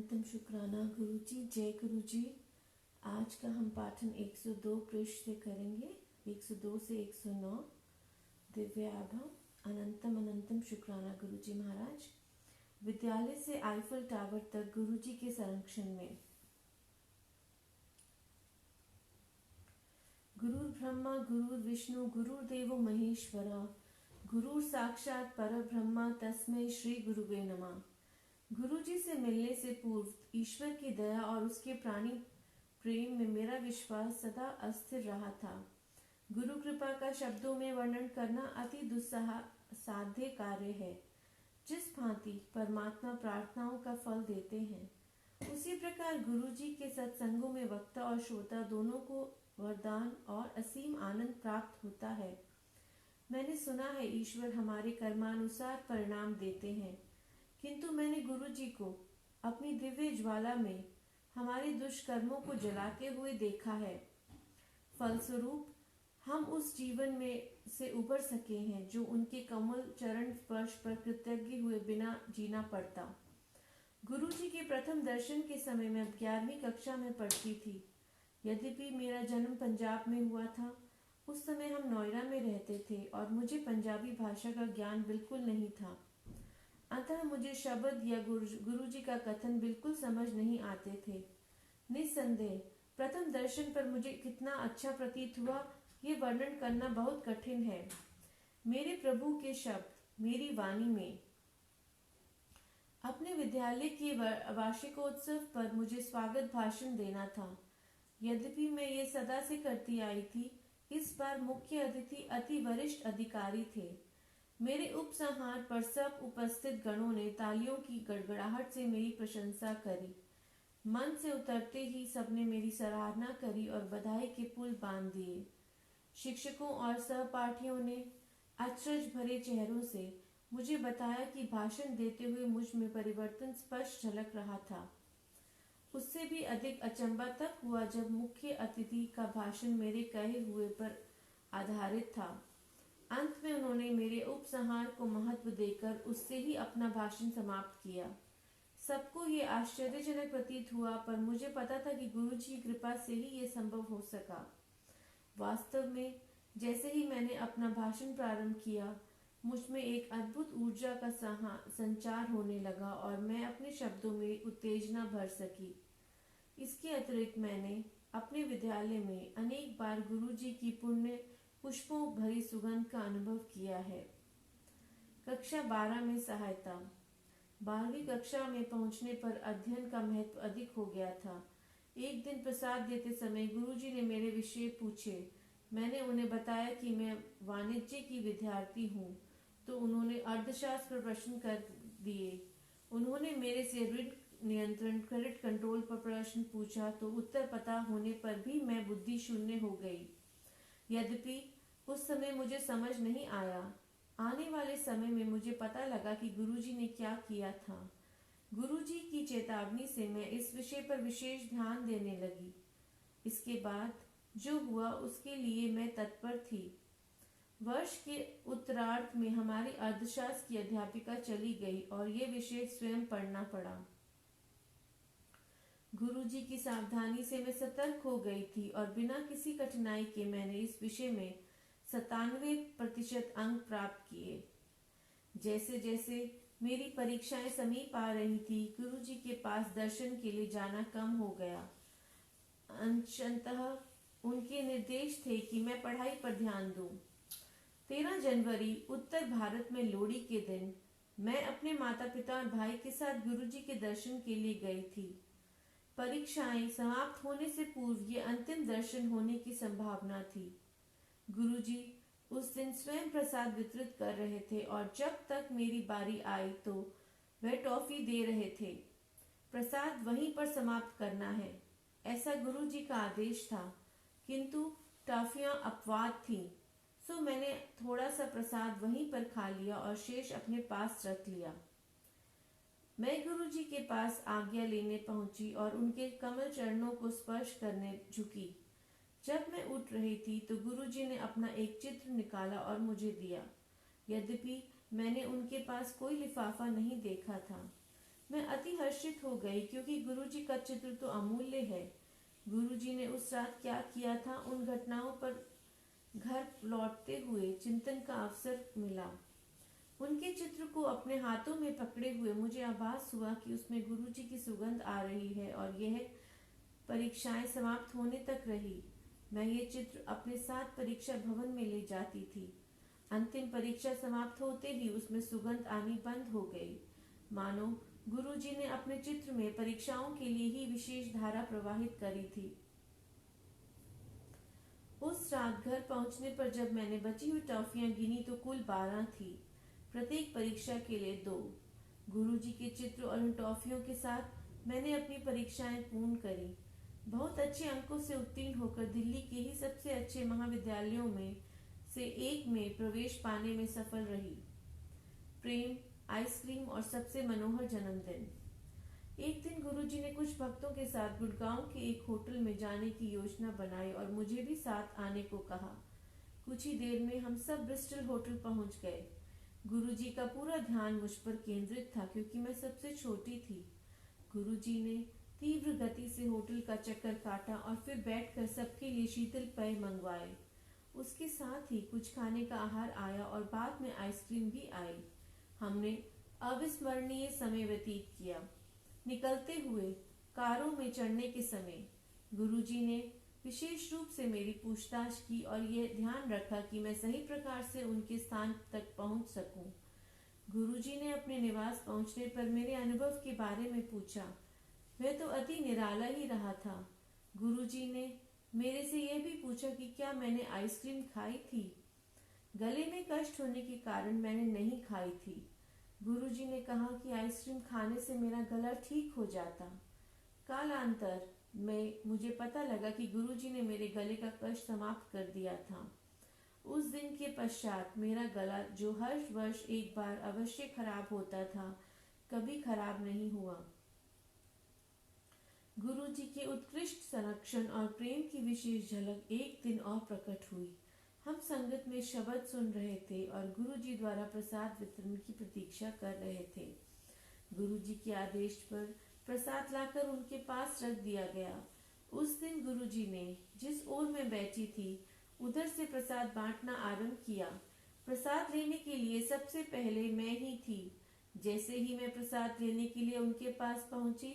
अनंतम शुक्राना गुरुजी। जय गुरुजी। आज का हम पाठन 102 पृष्ठ से करेंगे, 102 से 109। दिव्याभम। अनंतम अनंतम शुक्राना गुरुजी महाराज। विद्यालय से आईफल टावर तक गुरुजी के संरक्षण में। गुरुर ब्रह्मा गुरुर विष्णु गुरुर्देवो महेश्वरा गुरुर साक्षात परब्रह्मा तस्मै श्री गुरुवे नमः। गुरुजी से मिलने से पूर्व ईश्वर की दया और उसके प्राणी प्रेम में मेरा विश्वास सदा अस्थिर रहा था। गुरु कृपा का शब्दों में वर्णन करना अति दुस्साह साध्य कार्य है। जिस भांति परमात्मा प्रार्थनाओं का फल देते हैं, उसी प्रकार गुरुजी के सत्संगों में वक्ता और श्रोता दोनों को वरदान और असीम आनंद प्राप्त होता है। मैंने सुना है ईश्वर हमारे कर्मानुसार परिणाम देते हैं, किंतु मैंने गुरुजी को अपनी दिव्य ज्वाला में हमारे दुष्कर्मों को जलाते हुए देखा है। फलस्वरूप हम उस जीवन में से उबर सके हैं जो उनके कमल चरण स्पर्श पर कृतज्ञ हुए बिना जीना पड़ता। गुरुजी के प्रथम दर्शन के समय मैं 11वीं कक्षा में पढ़ती थी। यद्यपि मेरा जन्म पंजाब में हुआ था, उस समय हम नोएडा में रहते थे और मुझे पंजाबी भाषा का ज्ञान बिल्कुल नहीं था। अतः मुझे शब्द या गुरुजी का कथन बिल्कुल समझ नहीं आते थे। निस्संदेह प्रथम दर्शन पर मुझे कितना अच्छा प्रतीत हुआ, ये वर्णन करना बहुत कठिन है। मेरे प्रभु के शब्द मेरी वाणी में। अपने विद्यालय के वार्षिकोत्सव पर मुझे स्वागत भाषण देना था। यद्यपि मैं ये सदा से करती आई थी, इस बार मुख्य अतिथि अति वरिष्ठ अधिकारी थे। मेरे उपसंहार पर सब उपस्थित गणों ने तालियों की गड़गड़ाहट से मेरी प्रशंसा करी। मन से उतरते ही सबने मेरी सराहना करी और बधाई के पुल बांध दिए। शिक्षकों और सहपाठियों ने अचरज भरे चेहरों से मुझे बताया कि भाषण देते हुए मुझ में परिवर्तन स्पष्ट झलक रहा था। उससे भी अधिक अचंभा तब हुआ जब मुख्य अतिथि का भाषण मेरे कहे हुए पर आधारित था। अंत में उन्होंने मेरे उपसंहार को महत्व देकर उससे ही अपना भाषण समाप्त किया। सबको ये आश्चर्यजनक प्रतीत हुआ, पर मुझे पता था कि गुरुजी की कृपा से ही ये संभव हो सका। वास्तव में जैसे ही मैंने अपना भाषण प्रारंभ किया, मुझ में एक अद्भुत ऊर्जा का संचार होने लगा और मैं अपने शब्दों में उत्तेजना भर सकी। इसके अतिरिक्त मैंने अपने विद्यालय में अनेक बार गुरुजी की पुण्य पुष्पों भरी सुगंध का अनुभव किया है। कक्षा 12 में सहायता। 12वीं कक्षा में पहुंचने पर अध्ययन का महत्व अधिक हो गया था। एक दिन प्रसाद देते समय गुरुजी ने मेरे विषय पूछे। मैंने उन्हें बताया कि मैं वाणिज्य की विद्यार्थी हूँ, तो उन्होंने अर्थशास्त्र पर प्रश्न कर दिए। उन्होंने मेरे से ऋण नियंत्रण क्रेडिट कंट्रोल पर प्रश्न पूछा, तो उत्तर पता होने पर भी मैं बुद्धि शून्य हो गई। यद्यपि उस समय मुझे समझ नहीं आया। आने वाले समय में मुझे पता लगा कि गुरुजी ने क्या किया था। गुरुजी की चेतावनी से मैं इस विषय पर विशेष ध्यान देने लगी। इसके बाद जो हुआ उसके लिए मैं तत्पर थी। वर्ष के उत्तरार्ध में हमारी अर्थशास्त्र की अध्यापिका चली गई और ये विषय स्वयं पढ़ना पड़ा। गुरुजी की सावधानी से मैं सतर्क हो गई थी और बिना किसी कठिनाई के मैंने इस विषय में 97% अंक प्राप्त किए। जैसे जैसे मेरी परीक्षाएं समीप आ रही थी, गुरुजी के पास दर्शन के लिए जाना कम हो गया। अंशतः उनके निर्देश थे कि मैं पढ़ाई पर ध्यान दूं। 13 जनवरी उत्तर भारत में लोहड़ी के दिन मैं अपने माता पिता और भाई के साथ गुरुजी के दर्शन के लिए गई थी। परीक्षाएं समाप्त होने से पूर्व ये अंतिम दर्शन होने की संभावना थी। गुरुजी उस दिन स्वयं प्रसाद वितरित कर रहे थे और जब तक मेरी बारी आई तो वह टॉफी दे रहे थे। प्रसाद वहीं पर समाप्त करना है, ऐसा गुरुजी का आदेश था, किंतु टॉफियां अपवाद थीं, सो मैंने थोड़ा सा प्रसाद वहीं पर खा लिया और शेष अपने पास रख लिया। मैं गुरुजी के पास आज्ञा लेने पहुंची और उनके कमल चरणों को स्पर्श करने झुकी। जब मैं उठ रही थी तो गुरुजी ने अपना एक चित्र निकाला और मुझे दिया। यद्यपि मैंने उनके पास कोई लिफाफा नहीं देखा था, मैं अति हर्षित हो गई क्योंकि गुरुजी का चित्र तो अमूल्य है। गुरुजी ने उस रात क्या किया था, उन घटनाओं पर घर लौटते हुए चिंतन का अवसर मिला। उनके चित्र को अपने हाथों में पकड़े हुए मुझे आभास हुआ कि उसमें गुरुजी की सुगंध आ रही है और यह परीक्षाएं समाप्त होने तक रही। मैं ये चित्र अपने साथ परीक्षा भवन में ले जाती थी। अंतिम परीक्षा समाप्त होते ही उसमें सुगंध आनी बंद हो गई, मानो गुरुजी ने अपने चित्र में परीक्षाओं के लिए ही विशेष धारा प्रवाहित करी थी। उस रात घर पहुंचने पर जब मैंने बची हुई टॉफियां गिनी तो कुल 12 थी, प्रत्येक परीक्षा के लिए 2। गुरुजी के चित्र और उन टॉफियों के साथ मैंने अपनी परीक्षाएं पूर्ण करी। बहुत अच्छे अंकों से उत्तीर्ण होकर दिल्ली के ही सबसे अच्छे महाविद्यालयों में से एक में प्रवेश पाने में सफल रही। प्रेम, आइसक्रीम और सबसे मनोहर जन्मदिन। एक दिन गुरुजी ने कुछ भक्तों के साथ गुड़गांव के एक होटल में जाने की योजना बनाई और मुझे भी साथ आने को कहा। कुछ ही देर में हम सब ब्रिस्टल होटल पहुंच गए। गुरुजी का पूरा ध्यान मुझ पर केंद्रित था क्योंकि मैं सबसे छोटी थी। गुरुजी ने तीव्र गति से होटल का चक्कर काटा और फिर बैठकर सबके लिए शीतल पेय मंगवाए। उसके साथ ही कुछ खाने का आहार आया और बाद में आइसक्रीम भी आई। हमने अविस्मरणीय समय व्यतीत किया। निकलते हुए कारों में चढ़ने के समय गुरुजी ने विशेष रूप से मेरी पूछताछ की और यह ध्यान रखा कि मैं सही प्रकार से उनके स्थान तक पहुंच सकूं। गुरुजी ने अपने निवास पहुंचने पर मेरे अनुभव के बारे में पूछा। वह तो अति निराला ही रहा था। गुरुजी ने मेरे से यह भी पूछा कि क्या मैंने आइसक्रीम खाई थी। गले में कष्ट होने के कारण मैंने नहीं खाई थी। गुरुजी ने कहा कि आइसक्रीम खाने से मेरा गला ठीक हो जाता। कालांतर में मुझे पता लगा कि गुरुजी ने मेरे गले का कष्ट समाप्त कर दिया था। उस दिन के पश्चात मेरा गला, जो हर वर्ष एक बार अवश्य खराब होता था, कभी खराब नहीं हुआ। गुरुजी के उत्कृष्ट संरक्षण और प्रेम की विशेष झलक एक दिन और प्रकट हुई। हम संगत में शब्द सुन रहे थे और गुरुजी द्वारा प्रसाद वितरण की प्रतीक्षा कर रहे थे। गुरुजी के आदेश पर प्रसाद लाकर उनके पास रख दिया गया। उस दिन गुरुजी ने जिस ओर मैं बैठी थी उधर से प्रसाद बांटना आरंभ किया। प्रसाद लेने के लिए सबसे पहले मैं ही थी। जैसे ही मैं प्रसाद लेने के लिए उनके पास पहुंची,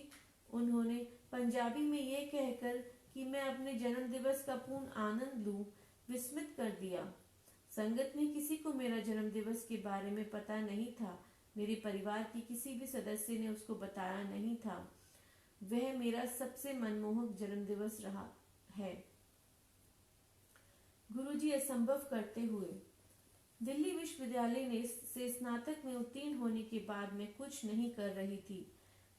उन्होंने पंजाबी में यह कहकर कि मैं अपने जन्म दिवस का पूर्ण आनंद लूं, विस्मित कर दिया। संगत में किसी को मेरा जन्म दिवस के बारे में पता नहीं था। मेरे परिवार के किसी भी सदस्य ने उसको बताया नहीं था। वह मेरा सबसे मनमोहक जन्म दिवस रहा है। गुरुजी असंभव करते हुए। दिल्ली विश्वविद्यालय से स्नातक में उत्तीर्ण होने के बाद मैं कुछ नहीं कर रही थी।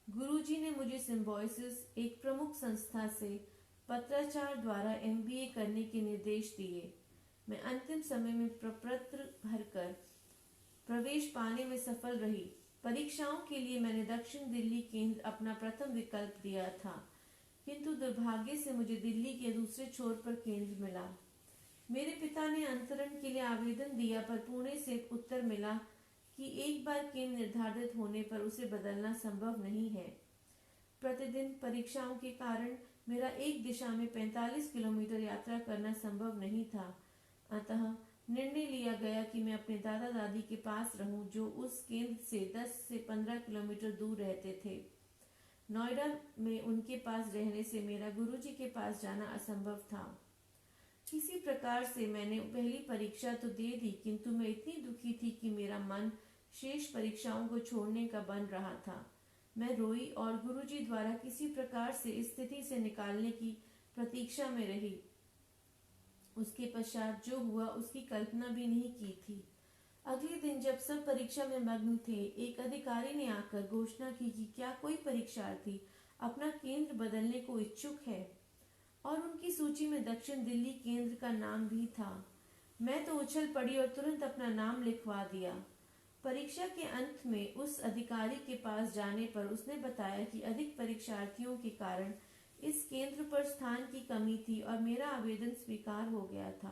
गुरुजी ने मुझे सिम्बोयसिस, एक प्रमुख संस्था से पत्राचार द्वारा MBA करने के निर्देश दिए। मैं अंतिम समय में प्रपत्र भरकर प्रवेश पाने में सफल रही। परीक्षाओं के लिए मैंने दक्षिण दिल्ली केंद्र अपना प्रथम विकल्प दिया था, किंतु दुर्भाग्य से मुझे दिल्ली के दूसरे छोर पर केंद्र मिला। मेरे पिता ने अंतरण के लिए आवेदन दिया पर पुणे से उत्तर मिला कि एक बार केंद्र निर्धारित होने पर उसे बदलना संभव नहीं है। प्रतिदिन परीक्षाओं के कारण मेरा एक दिशा में 45 किलोमीटर यात्रा करना संभव नहीं था। अतः निर्णय लिया गया कि मैं अपने दादा दादी के पास रहूं, जो उस केंद्र से 10 से 15 किलोमीटर दूर रहते थे। नोएडा में उनके पास रहने से मेरा गुरुजी के पास जाना असंभव था। किसी प्रकार से मैंने पहली परीक्षा तो दे दी, किंतु मैं इतनी दुखी थी कि मेरा मन शेष परीक्षाओं को छोड़ने का बन रहा था। मैं रोई और गुरुजी द्वारा किसी प्रकार से इस स्थिति से निकालने की प्रतीक्षा में रही। उसके पश्चात जो हुआ उसकी कल्पना भी नहीं की थी। अगले दिन जब सब परीक्षा में मग्न थे, एक अधिकारी ने आकर घोषणा की कि क्या कोई परीक्षार्थी अपना केंद्र बदलने को इच्छुक है, और उनकी सूची में दक्षिण दिल्ली केंद्र का नाम भी था। मैं तो उछल पड़ी और तुरंत अपना नाम लिखवा दिया। परीक्षा के अंत में उस अधिकारी के पास जाने पर उसने बताया कि अधिक परीक्षार्थियों के कारण इस केंद्र पर स्थान की कमी थी और मेरा आवेदन स्वीकार हो गया था।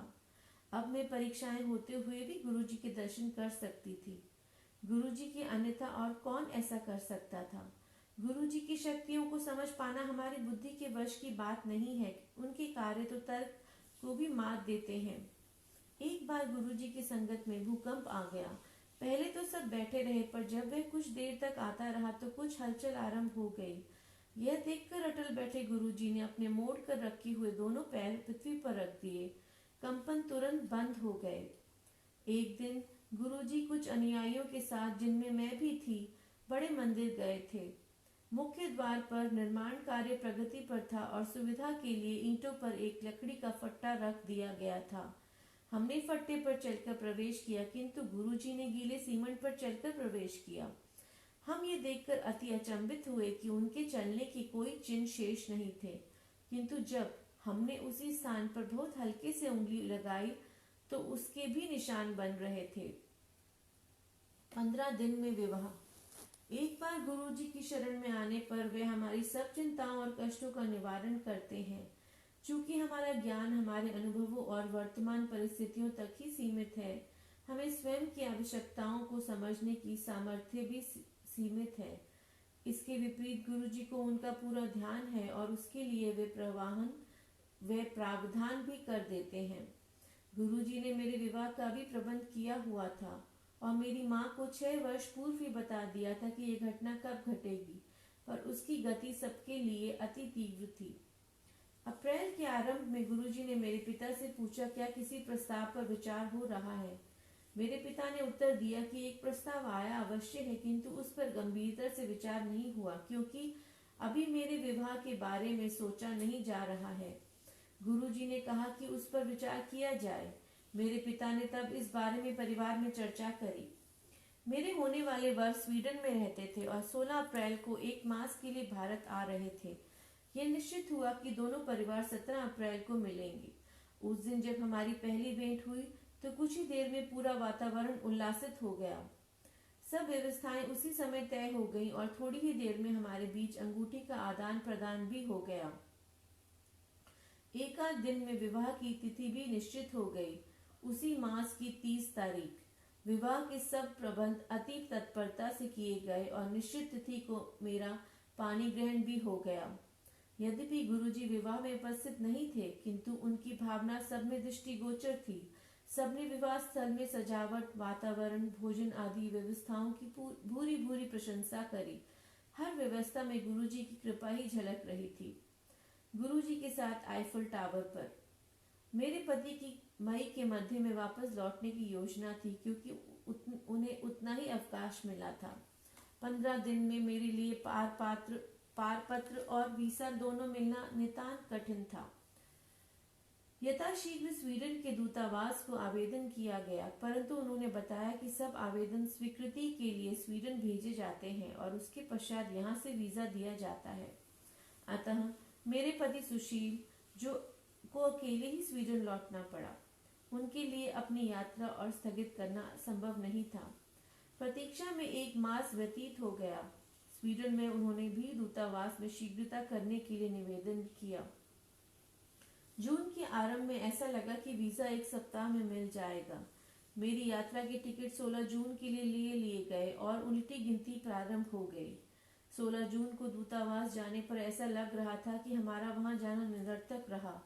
अब मैं परीक्षाएं होते हुए भी गुरुजी के दर्शन कर सकती थी। गुरुजी की अन्यथा और कौन ऐसा कर सकता था। गुरुजी की शक्तियों को समझ पाना हमारी बुद्धि के वश की बात नहीं है। उनके कार्य तो तर्क को भी मात देते हैं। एक बार गुरुजी की संगत में भूकंप आ गया। पहले तो सब बैठे रहे, पर जब वह कुछ देर तक आता रहा तो कुछ हलचल आरंभ हो गई। यह देखकर अटल बैठे गुरुजी ने अपने मोड़ कर रखे हुए दोनों पैर पृथ्वी पर रख दिए। कंपन तुरंत बंद हो गए। एक दिन गुरुजी कुछ अनुयायियों के साथ, जिनमें मैं भी थी, बड़े मंदिर गए थे। मुख्य द्वार पर निर्माण कार्य प्रगति पर था और सुविधा के लिए ईंटों पर एक लकड़ी का फट्टा रख दिया गया था। हमने फट्टे पर चलकर प्रवेश किया, किंतु गुरुजी ने गीले सीमेंट पर चलकर प्रवेश किया। हम ये देखकर अति अचंभित हुए कि उनके चलने के कोई चिन्ह शेष नहीं थे, किंतु जब हमने उसी स्थान पर बहुत हल्के से उंगली लगाई तो उसके भी निशान बन रहे थे। 15 दिन में विवाह। एक बार गुरुजी की शरण में आने पर वे हमारी सब चिंताओं और कष्टों का निवारण करते हैं। चूंकि हमारा ज्ञान हमारे अनुभवों और वर्तमान परिस्थितियों तक ही सीमित है, हमें स्वयं की आवश्यकताओं को समझने की सामर्थ्य भी सीमित है। इसके विपरीत गुरुजी को उनका पूरा ध्यान है और उसके लिए वे प्रावधान भी कर देते हैं। गुरुजी ने मेरे विवाह का भी प्रबंध किया हुआ था और मेरी माँ को 6 वर्ष पूर्व ही बता दिया था कि यह घटना कब घटेगी, पर उसकी गति सबके लिए अति तीव्र थी। अप्रैल के आरंभ में गुरुजी ने मेरे पिता से पूछा, क्या किसी प्रस्ताव पर विचार हो रहा है। मेरे पिता ने उत्तर दिया कि एक प्रस्ताव आया अवश्य है, किंतु उस पर गंभीरता से विचार नहीं हुआ, क्योंकि अभी मेरे विवाह के बारे में सोचा नहीं जा रहा है। गुरुजी ने कहा कि उस पर विचार किया जाए। मेरे पिता ने तब इस बारे में परिवार में चर्चा करी। मेरे होने वाले वर स्वीडन में रहते थे और 16 अप्रैल को एक मास के लिए भारत आ रहे थे। यह निश्चित हुआ कि दोनों परिवार 17 अप्रैल को मिलेंगे। उस दिन जब हमारी पहली भेंट हुई तो कुछ ही देर में पूरा वातावरण उल्लासित हो गया। सब व्यवस्थाएं उसी समय तय हो गईं और थोड़ी ही देर में हमारे बीच अंगूठी का आदान प्रदान भी हो गया। एक आध दिन में विवाह की तिथि भी निश्चित हो गई, उसी मास की 30 तारीख। विवाह के सब प्रबंध अति तत्परता से किए गए और निश्चित तिथि को मेरा पानी ग्रहण भी हो गया। यद्यपि गुरुजी विवाह में उपस्थित नहीं थे, किंतु उनकी भावना सब में दृष्टिगोचर थी। सबने विवाह स्थल में सजावट, वातावरण, भोजन आदि व्यवस्थाओं की भूरी भूरी प्रशंसा करी। हर व्यवस्था में गुरुजी की कृपा ही झलक रही थी। गुरुजी के साथ आईफल टावर पर। मेरे पति की मई के मध्य में वापस लौटने की योजना थी, क्योंकि उन्हें उतना ही अवकाश मिला था। 15 दिन में मेरे लिए पारपत्र और वीसा दोनों मिलना नितांत कठिन था। यथाशीघ्र स्वीडन के दूतावास को आवेदन किया गया, परंतु उन्होंने बताया कि सब आवेदन स्वीकृति के लिए स्वीडन भेजे जाते हैं और उसके पश्चात यहाँ से वीजा दिया जाता है। अतः मेरे पति सुशील को अकेले ही स्वीडन लौटना पड़ा। उनके लिए अपनी यात्रा और स्थगित करना संभव नहीं था। प्रतीक्षा में 1 मास व्यतीत हो गया। स्वीडन में उन्होंने भी दूतावास में शीघ्रता करने के लिए निवेदन किया। जून के आरंभ में ऐसा लगा कि वीजा 1 सप्ताह में मिल जाएगा। मेरी यात्रा के टिकट 16 जून के लिए गए और उल्टी गिनती प्रारंभ हो गई। 16 जून को दूतावास जाने पर ऐसा लग रहा था कि हमारा वहां जाना निरर्थक रहा।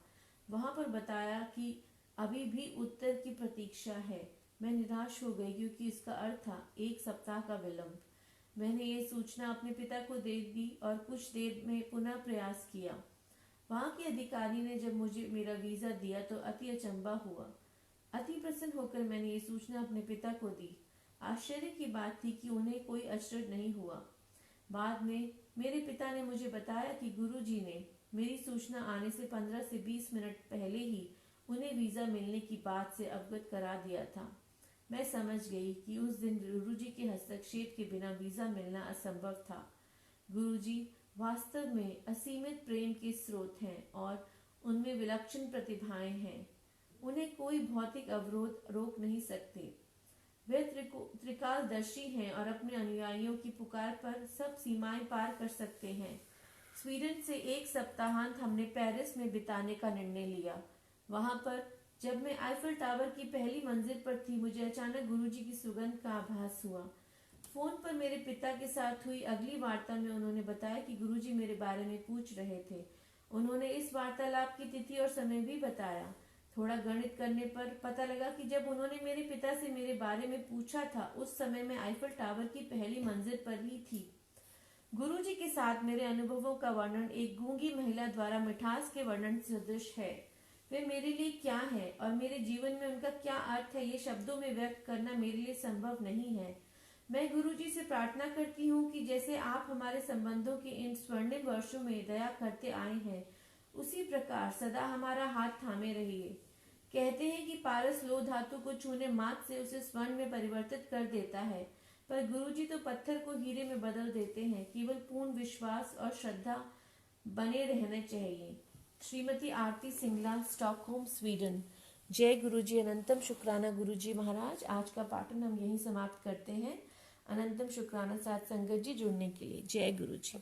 वहां पर बताया कि अभी भी उत्तर की प्रतीक्षा है। मैं निराश हो गई, क्योंकि इसका अर्थ था 1 सप्ताह का विलंब। मैंने ये सूचना अपने पिता को दे दी और कुछ देर में पुनः प्रयास किया। वहां के अधिकारी ने जब मुझे मेरा वीजा दिया तो अति अचंभा हुआ। अति प्रसन्न होकर मैंने ये सूचना अपने पिता को दी। आश्चर्य की बात थी कि उन्हें कोई अचरज नहीं हुआ। बाद में मेरे पिता ने मुझे बताया कि गुरुजी ने मेरी सूचना आने से 15 से 20 मिनट पहले ही उन्हें वीजा मिलने की बात से अवगत करा दिया था। मैं समझ गई कि उस दिन गुरुजी के हस्तक्षेप के बिना वीजा मिलना असंभव था। गुरुजी वास्तव में असीमित प्रेम के स्रोत हैं और उनमें विलक्षण प्रतिभाएं हैं। उन्हें कोई भौतिक अवरोध रोक नहीं सकते। वे त्रिकालदर्शी हैं और अपने अनुयायियों की पुकार पर सब सीमाएं पार कर सकते हैं। स्वीडन से 1 सप्ताहांत हमने पेरिस में बिताने का निर्णय लिया। वहां पर जब मैं आईफल टावर की पहली मंजिल पर थी, मुझे अचानक गुरुजी की सुगंध का आभास हुआ। फोन पर मेरे पिता के साथ हुई अगली वार्ता में उन्होंने बताया कि गुरुजी मेरे बारे में पूछ रहे थे। उन्होंने इस वार्तालाप की तिथि और समय भी बताया। थोड़ा गणित करने पर पता लगा कि जब उन्होंने मेरे पिता से मेरे बारे में पूछा था उस समय मैं आईफल टावर की पहली मंजिल पर ही थी। गुरुजी के साथ मेरे अनुभवों का वर्णन एक गूंगी महिला द्वारा मिठास के वर्णन सदृश है। वे मेरे लिए क्या है और मेरे जीवन में उनका क्या अर्थ है, ये शब्दों में व्यक्त करना मेरे लिए संभव नहीं है। मैं गुरुजी से प्रार्थना करती हूँ कि जैसे आप हमारे संबंधों के इन स्वर्णिम वर्षों में दया करते आए हैं, उसी प्रकार सदा हमारा हाथ थामे रहिए। कहते हैं कि पारस लोह धातु को छूने मात्र से उसे स्वर्ण में परिवर्तित कर देता है, पर गुरुजी तो पत्थर को हीरे में बदल देते हैं। केवल पूर्ण विश्वास और श्रद्धा बने रहने चाहिए। श्रीमती आरती सिंगला, स्टॉकहोम, स्वीडन। जय गुरुजी, अनंतम शुक्राना गुरुजी महाराज। आज का पाठन हम यहीं समाप्त करते हैं। अनंतम शुक्राना साथ संगत जी जुड़ने के लिए। जय गुरुजी।